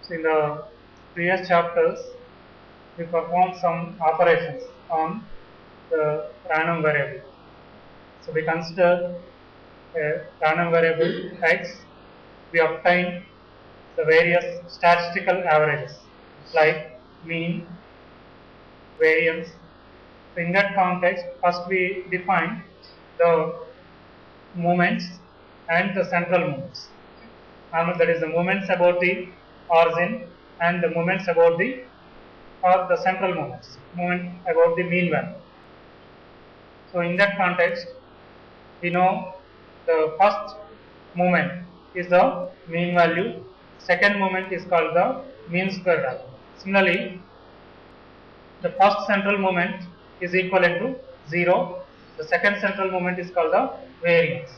So in the previous chapters, we performed some operations on the random variable. So we consider a random variable x. We obtain the various statistical averages like mean, variance. So in that context, first we define the moments and the central moments. That is the moments about the origin and the moments about the central moments, moment about the mean value. So in that context, we know the first moment is the mean value, second moment is called the mean square value. Similarly, the first central moment is equivalent to 0, the second central moment is called the variance.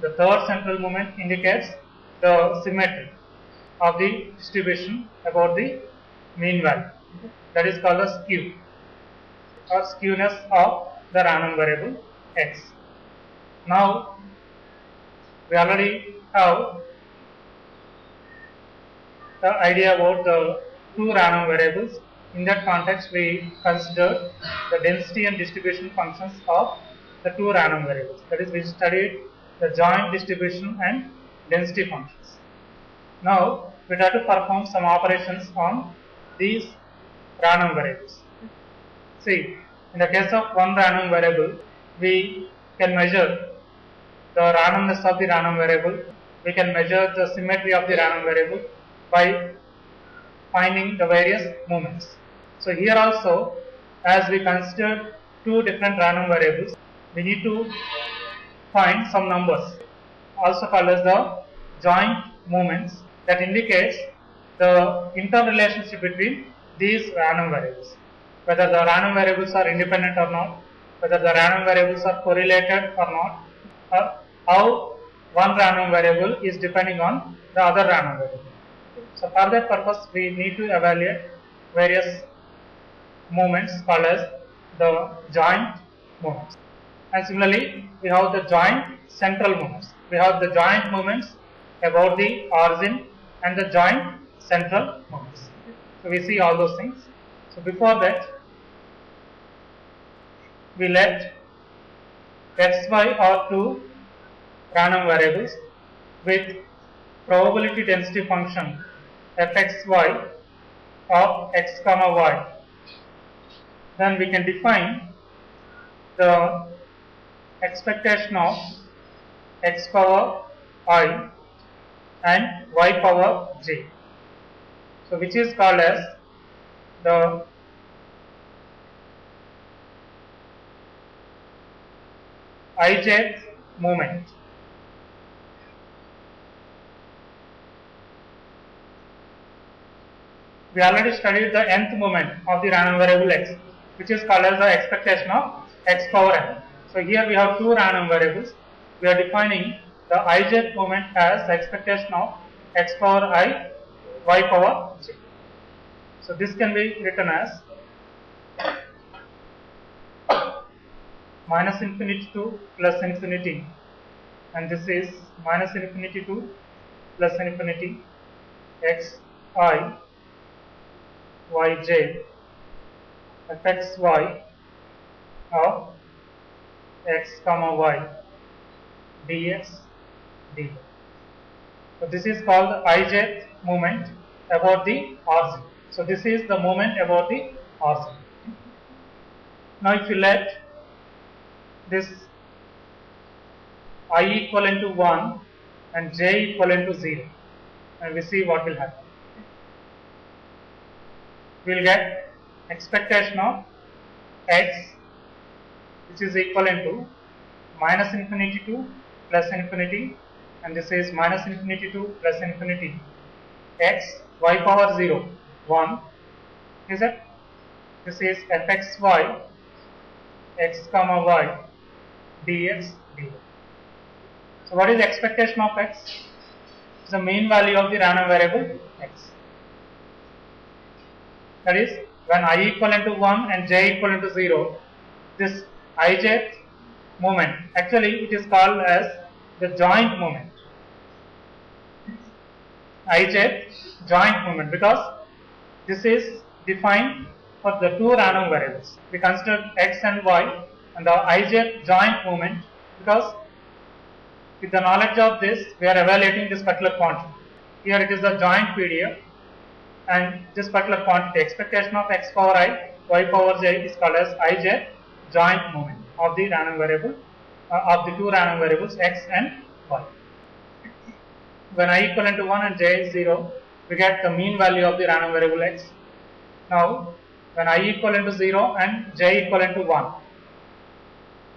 The third central moment indicates the symmetry of the distribution about the mean value. That is called the skew or skewness of the random variable x. Now, we already have the idea about the two random variables. In that context, we considered the density and distribution functions of the two random variables. That is, we studied the joint distribution and density functions. Now, we try to perform some operations on these random variables. See, in the case of one random variable, we can measure the randomness of the random variable. We can measure the symmetry of the random variable by finding the various moments. So here also, as we considered two different random variables, we need to find some numbers, also called as the joint moments, that indicates the interrelationship between these random variables, whether the random variables are independent or not, whether the random variables are correlated or not, or how one random variable is depending on the other random variable. So for that purpose, we need to evaluate various moments called as the joint moments. And similarly, we have the joint central moments. We have the joint moments about the origin and the joint central moments. So we see all those things. So before that, we let x, y are two random variables with probability density function fxy of x comma y. Then we can define the expectation of x power I and y power j. So which is called as the ijth moment. We already studied the nth moment of the random variable x, which is called as the expectation of x power n. So here we have two random variables. We are defining the ijth moment as the expectation of x power I, y power j. So this can be written as minus infinity to plus infinity, and this is minus infinity to plus infinity x I yj fxy of x comma y dx dy. So this is called the ijth moment about the origin. So this is the moment about the origin. Now if you let this I equivalent to 1 and j equivalent to 0, and we see what will happen. We will get expectation of x, which is equivalent to minus infinity to plus infinity, and this is minus infinity to plus infinity x y power 0 1, is it? This is fxy x comma y dx dy. So what is the expectation of x? It's the mean value of the random variable x. That is, when I equivalent to 1 and j equivalent to 0, this ijth moment, actually it is called as the joint moment. ij joint movement, because this is defined for the two random variables. We consider x and y and the ij joint movement, because with the knowledge of this we are evaluating this particular quantity. Here it is the joint PDF, and this particular quantity expectation of x power I, y power j is called as ij joint moment of the random variable of the two random variables x and y. When I equivalent to 1 and j is 0, we get the mean value of the random variable x. Now when I equivalent to 0 and j equivalent to 1,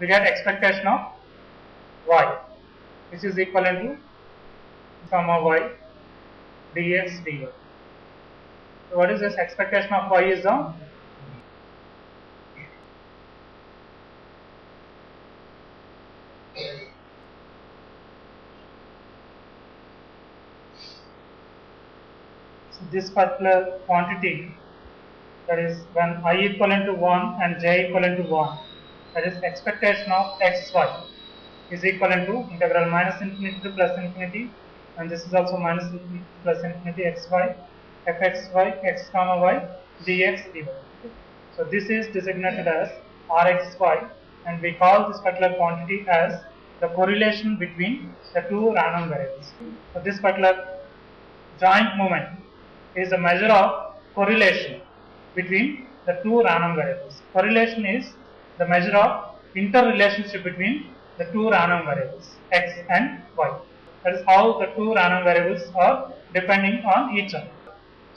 we get expectation of y, which is equivalent to comma y dx dy. So what is this expectation of y is the this particular quantity, that is when I equivalent to 1 and j equivalent to 1, that is expectation of xy is equivalent to integral minus infinity to plus infinity, and this is also minus infinity to plus infinity xy fxy x comma y dx dy. So this is designated as rxy, and we call this particular quantity as the correlation between the two random variables. So this particular joint moment is a measure of correlation between the two random variables. Correlation is the measure of interrelationship between the two random variables x and y. That is how the two random variables are depending on each other.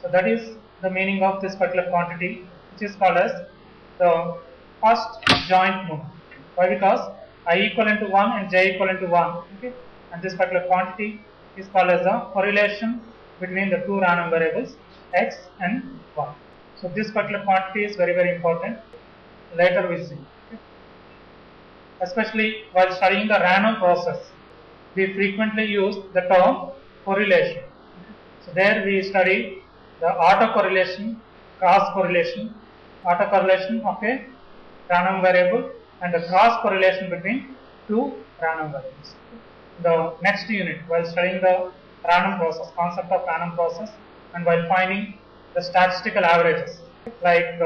So that is the meaning of this particular quantity, which is called as the first joint moment. Why? Because I equivalent to 1 and j equivalent to 1, okay, and this particular quantity is called as the correlation between the two random variables x and y. So this particular quantity is very, very important. Later we see. Okay. Especially while studying the random process, we frequently use the term correlation. So there we study the autocorrelation, cross correlation, autocorrelation of a random variable and the cross correlation between two random variables. The next unit, while studying the random process, concept of random process, and while finding the statistical averages, like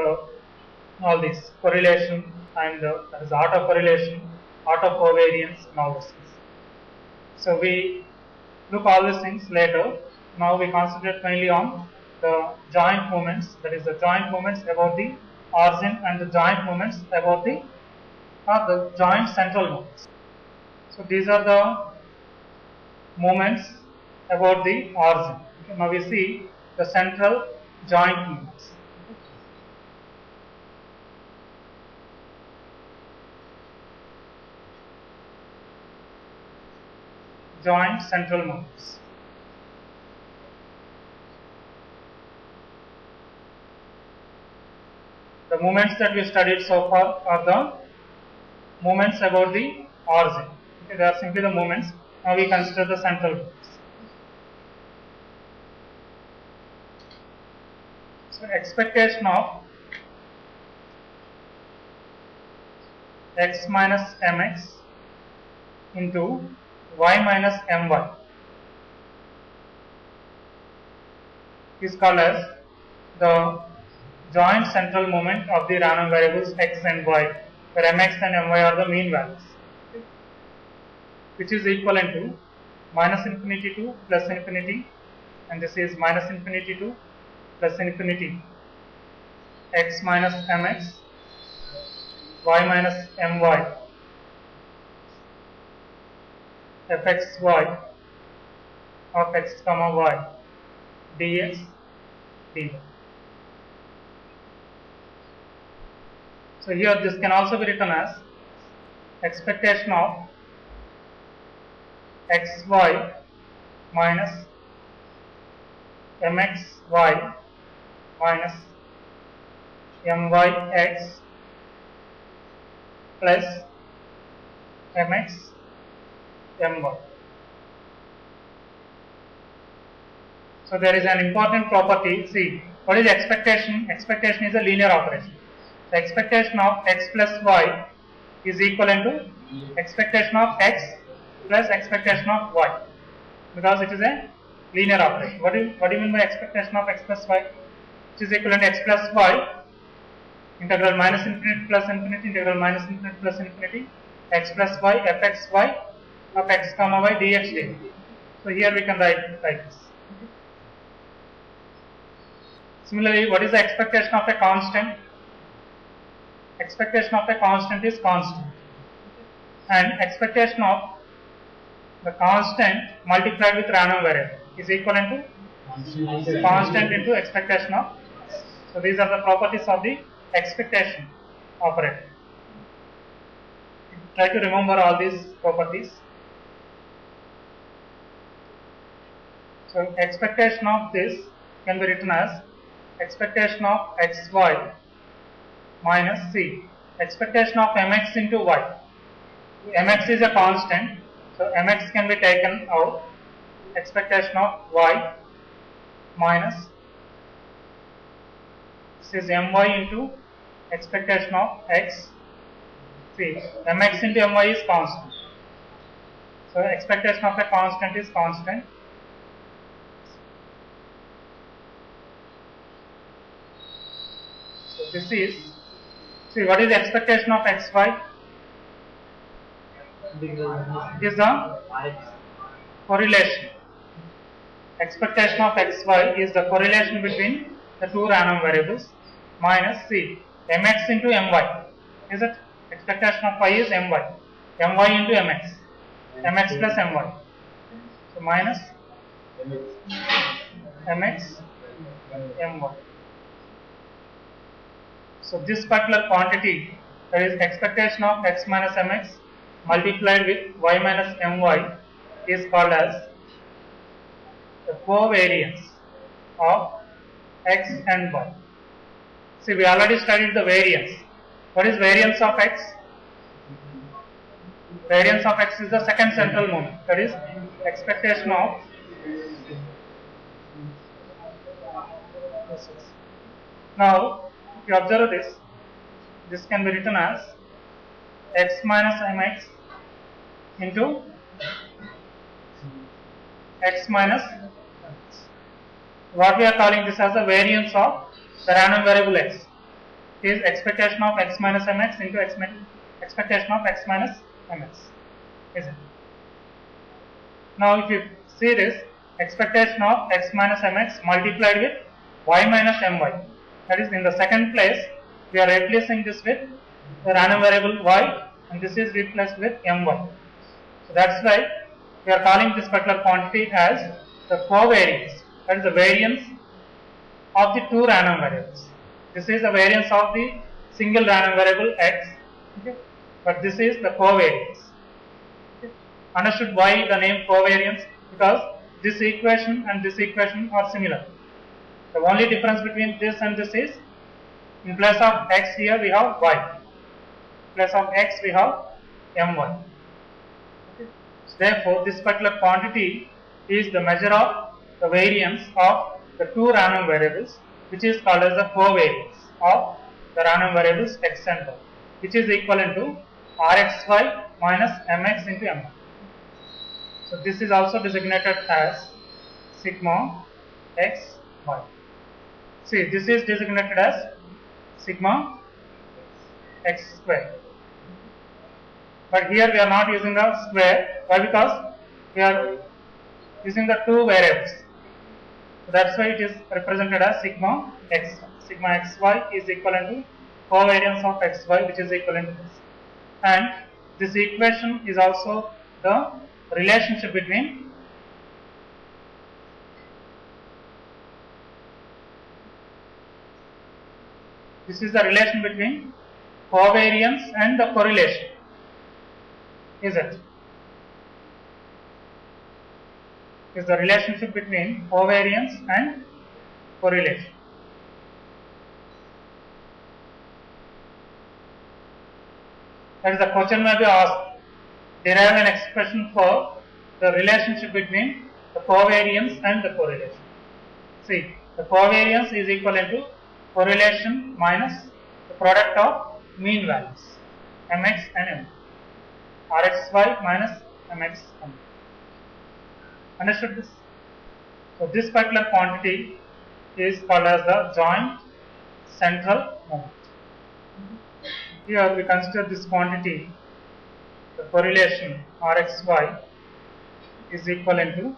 all these correlation and that is autocorrelation, autocovariance, and all those things. So we look all these things later. Now we concentrate mainly on the joint moments, that is the joint moments about the origin and the joint moments about the joint central moments. So these are the moments about the origin. Okay, now we see the central joint moments. Joint central moments. The moments that we studied so far are the moments about the origin. Okay, they are simply the moments. Now we consider the central moments. So expectation of x minus mx into y minus my is called as the joint central moment of the random variables x and y, where mx and my are the mean values, which is equivalent to minus infinity to plus infinity, and this is minus infinity to plus infinity x minus mx, y minus my, fxy of x comma y dx dy. So here this can also be written as expectation of xy minus mxy minus myx plus mx my. So there is an important property. See, what is expectation? Expectation is a linear operation. The expectation of x plus y is equivalent to expectation of x plus expectation of y, because it is a linear operation. What do you mean by expectation of x plus y? Which is equivalent to x plus y integral minus infinity plus infinity integral minus infinity plus infinity x plus y fxy of x comma y dx dt. So here we can write like this. Similarly, what is the expectation of a constant? Expectation of a constant is constant, and expectation of the constant multiplied with random variable is equivalent to constant into expectation of. So these are the properties of the expectation operator. Try to remember all these properties. So expectation of this can be written as expectation of xy minus c, expectation of mx into y. Mx is a constant, so mx can be taken out, expectation of y minus, this is my into expectation of x. See, mx into my is constant, so expectation of a constant is constant. So this is, see, what is the expectation of xy? It is the correlation. Expectation of xy is the correlation between the two random variables minus c, mx into my. Is it? Expectation of y is my into mx, mx plus my. So minus mx my. So this particular quantity, that is expectation of x minus mx multiplied with y minus my, is called as the covariance of x and y. See, we already studied the variance. What is variance of x? Variance of x is the second central moment, that is expectation of now. If you observe this, this can be written as x minus mx into x minus mx. What we are calling this as the variance of the random variable x is expectation of x minus mx into expectation of x minus mx. Is it? Now, if you see this, expectation of x minus mx multiplied with y minus my. That is, in the second place, we are replacing this with the random variable y, and this is replaced with my. So that's why we are calling this particular quantity as the covariance. That is the variance of the two random variables. This is the variance of the single random variable x, okay, but this is the covariance. Okay. Understood why the name covariance? Because this equation and this equation are similar. The only difference between this and this is, in place of x here we have y, in place of x we have my. Okay. So therefore, this particular quantity is the measure of the variance of the two random variables, which is called as the covariance of the random variables x and y, which is equivalent to rxy minus mx into my. So this is also designated as sigma x y. See, this is designated as sigma x square. But here we are not using the square. Why? Because we are using the two variables. So that's why it is represented as sigma x. Sigma xy is equivalent to covariance of xy, which is equivalent to this. And this equation is also the relationship between this is the relation between covariance and the correlation. Is it? Is the relationship between covariance and correlation. That is, the question may be asked, derive an expression for the relationship between the covariance and the correlation. See, the covariance is equivalent to correlation minus the product of mean values mx and my, rxy minus mx and my. Understood this? So this particular quantity is called as the joint central moment. Here we consider this quantity, the correlation Rxy is equivalent to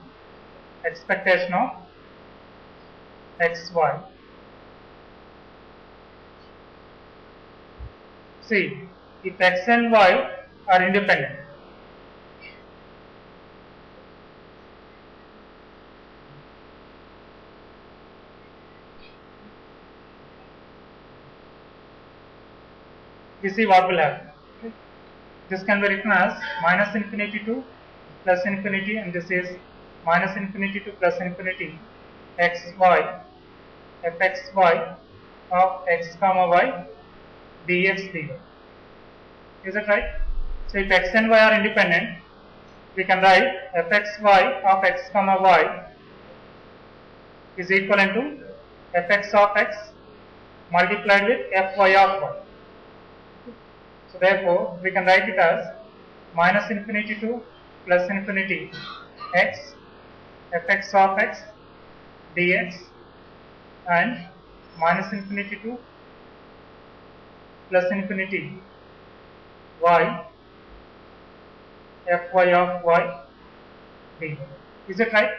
expectation of xy. See, if x and y are independent, we see what will happen. This can be written as minus infinity to plus infinity, and this is minus infinity to plus infinity xy fxy of x comma y dx dy. Is it right? So if x and y are independent, we can write fxy of x comma y is equivalent to fx of x multiplied with fy of y. So therefore, we can write it as minus infinity to plus infinity x fx of x dx and minus infinity to plus infinity y fy of y dy. Is it right?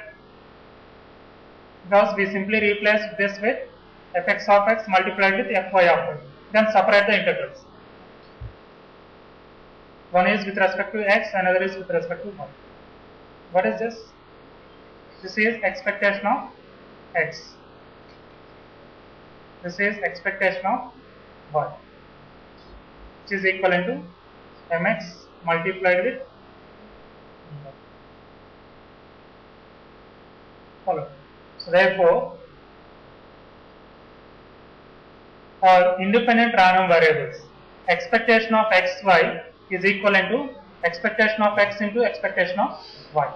Because we simply replace this with fx of x multiplied with fy of y. Then separate the integrals. One is with respect to x, another is with respect to y. What is this? This is expectation of x. This is expectation of y, which is equivalent to mx multiplied with y. Follow. So therefore, for independent random variables, expectation of xy is equivalent to expectation of x into expectation of y.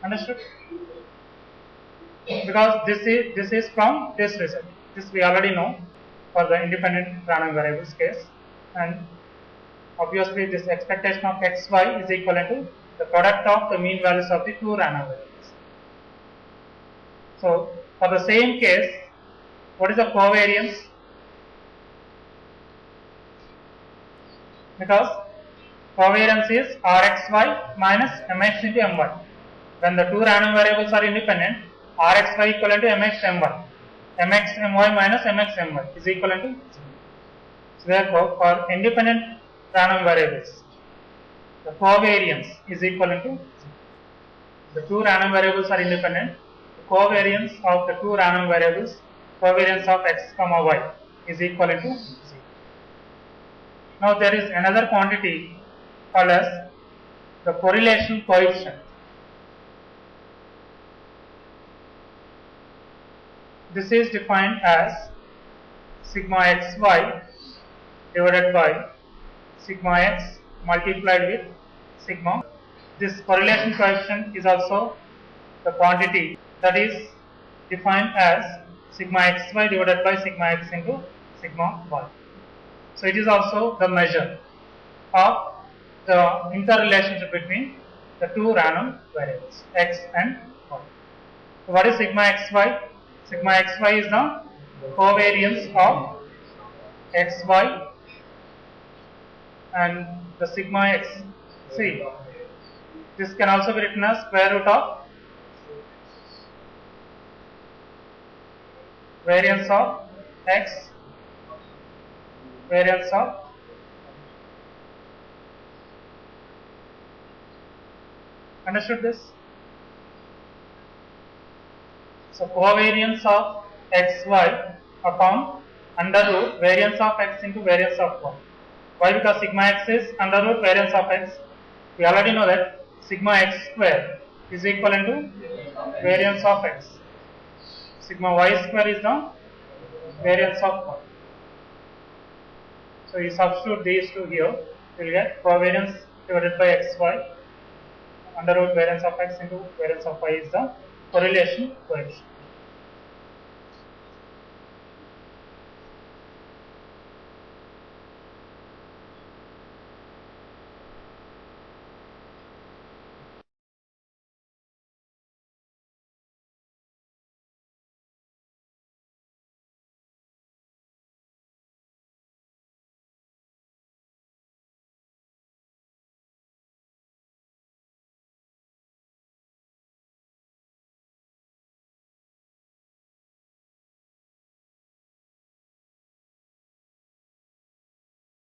Understood? Because this is from this result. This we already know for the independent random variables case, and obviously this expectation of xy is equivalent to the product of the mean values of the two random variables. So for the same case, what is the covariance? Because covariance is Rxy minus Mx into My. When the two random variables are independent, Rxy equivalent to Mx My. Mx My minus Mx My is equivalent to 0. So therefore, for independent random variables, the covariance is equivalent to 0. The two random variables are independent. The covariance of the two random variables, covariance of x comma y, is equivalent to 0. Now there is another quantity called as the correlation coefficient. This is defined as sigma xy divided by sigma x multiplied with sigma. This correlation coefficient is also the quantity that is defined as sigma xy divided by sigma x into sigma y. So it is also the measure of the interrelationship between the two random variables x and y. So what is sigma xy? Sigma xy is the covariance of xy and the sigma x. See, this can also be written as square root of variance of x, variance of understood this? So covariance of xy upon under root variance of x into variance of y. Why? Because sigma x is under root variance of x. We already know that sigma x square is equivalent to variance of x. Sigma y square is the variance of y. So you substitute these two here, you will get covariance divided by xy under root variance of x into variance of y is the correlation coefficient.